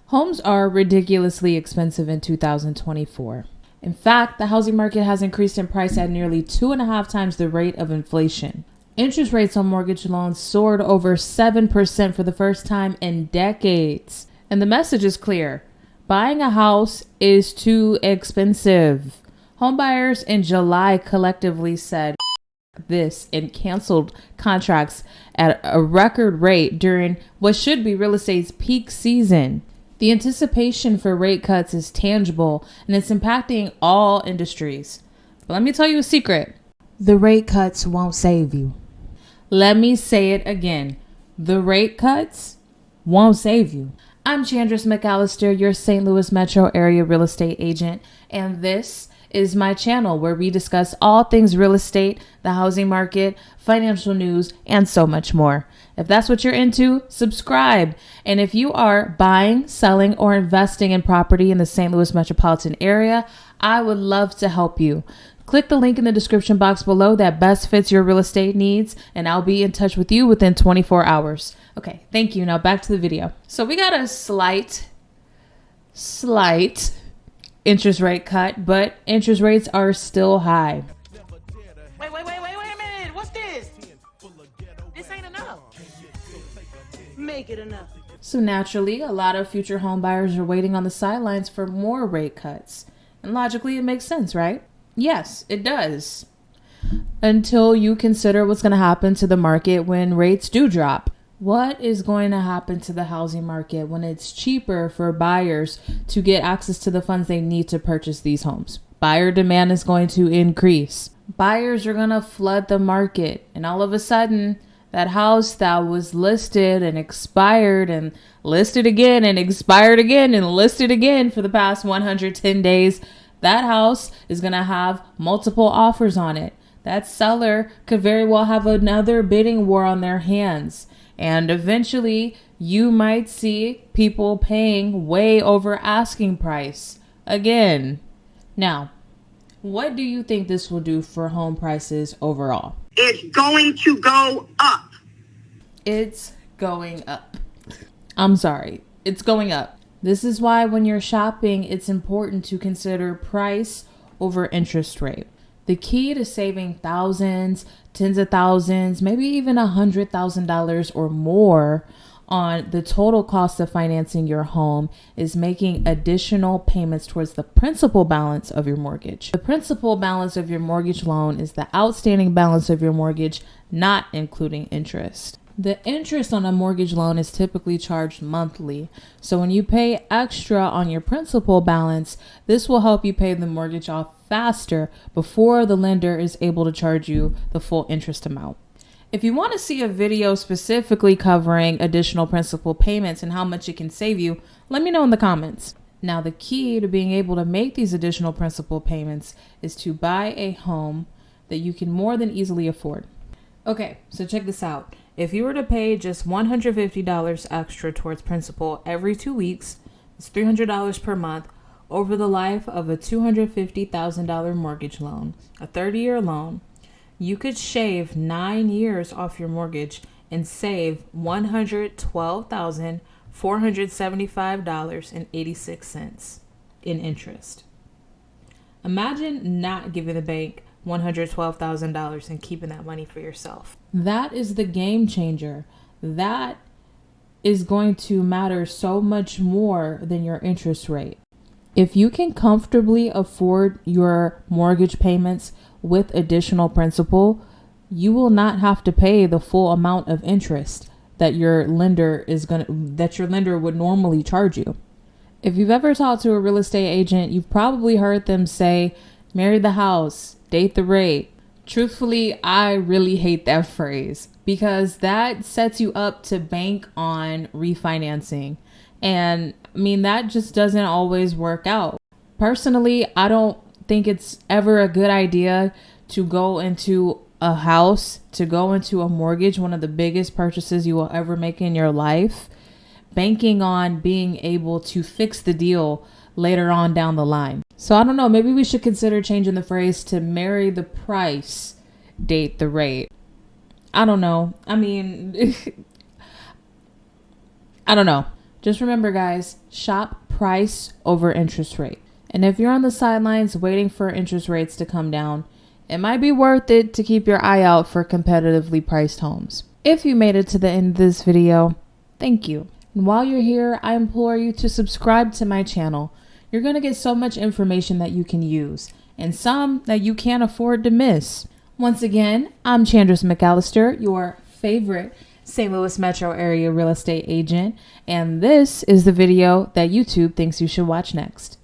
Homes are ridiculously expensive in 2024. In fact, the housing market has increased in price at nearly 2.5 times the rate of inflation. Interest rates on mortgage loans soared over 7% for the first time in decades. And the message is clear. Buying a house is too expensive. Homebuyers in July collectively said this and canceled contracts at a record rate during what should be real estate's peak season. The anticipation for rate cuts is tangible and it's impacting all industries. But let me tell you a secret. The rate cuts won't save you. Let me say it again. The rate cuts won't save you. I'm Chandris McAllister, your St. Louis metro area real estate agent, and this is my channel where we discuss all things real estate, the housing market, financial news, and so much more. If that's what you're into, subscribe. And if you are buying, selling, or investing in property in the St. Louis metropolitan area, I would love to help you. Click the link in the description box below that best fits your real estate needs, and I'll be in touch with you within 24 hours. Okay, thank you. Now back to the video. So we got a slight interest rate cut, but interest rates are still high. Wait a minute. What's this? This ain't enough. Make it enough. So naturally, a lot of future home buyers are waiting on the sidelines for more rate cuts. And logically, it makes sense, right? Yes, it does. Until you consider what's going to happen to the market when rates do drop. What is going to happen to the housing market when it's cheaper for buyers to get access to the funds they need to purchase these homes? Buyer demand is going to increase. Buyers are going to flood the market. And all of a sudden, that house that was listed and expired and listed again and expired again and listed again for the past 110 days, that house is going to have multiple offers on it. That seller could very well have another bidding war on their hands. And eventually, you might see people paying way over asking price again. Now, what do you think this will do for home prices overall? It's going to go up. It's going up. I'm sorry. It's going up. This is why when you're shopping, it's important to consider price over interest rate. The key to saving thousands, tens of thousands, maybe even $100,000 or more on the total cost of financing your home is making additional payments towards the principal balance of your mortgage. The principal balance of your mortgage loan is the outstanding balance of your mortgage, not including interest. The interest on a mortgage loan is typically charged monthly. So when you pay extra on your principal balance, this will help you pay the mortgage off faster before the lender is able to charge you the full interest amount. If you want to see a video specifically covering additional principal payments and how much it can save you, let me know in the comments. Now, the key to being able to make these additional principal payments is to buy a home that you can more than easily afford. Okay, so check this out. If you were to pay just $150 extra towards principal every 2 weeks, it's $300 per month over the life of a $250,000 mortgage loan, a 30-year loan. You could shave 9 years off your mortgage and save $112,475.86 in interest. Imagine not giving the bank $112,000 and keeping that money for yourself. That is the game changer. That is going to matter so much more than your interest rate. If you can comfortably afford your mortgage payments with additional principal, you will not have to pay the full amount of interest that your lender would normally charge you. If you've ever talked to a real estate agent, you've probably heard them say, marry the house, date the rate. Truthfully, I really hate that phrase because that sets you up to bank on refinancing. And I mean, that just doesn't always work out. Personally, I don't think it's ever a good idea to go into a house, to go into a mortgage, one of the biggest purchases you will ever make in your life, banking on being able to fix the deal later on down the line. So I don't know, maybe we should consider changing the phrase to marry the price, date the rate. I don't know. I mean, I don't know. Just remember, guys, shop price over interest rate. And if you're on the sidelines waiting for interest rates to come down, it might be worth it to keep your eye out for competitively priced homes. If you made it to the end of this video, thank you. And while you're here, I implore you to subscribe to my channel. You're going to get so much information that you can use, and some that you can't afford to miss. Once again, I'm Chandris McAllister, your favorite St. Louis metro area real estate agent, and this is the video that YouTube thinks you should watch next.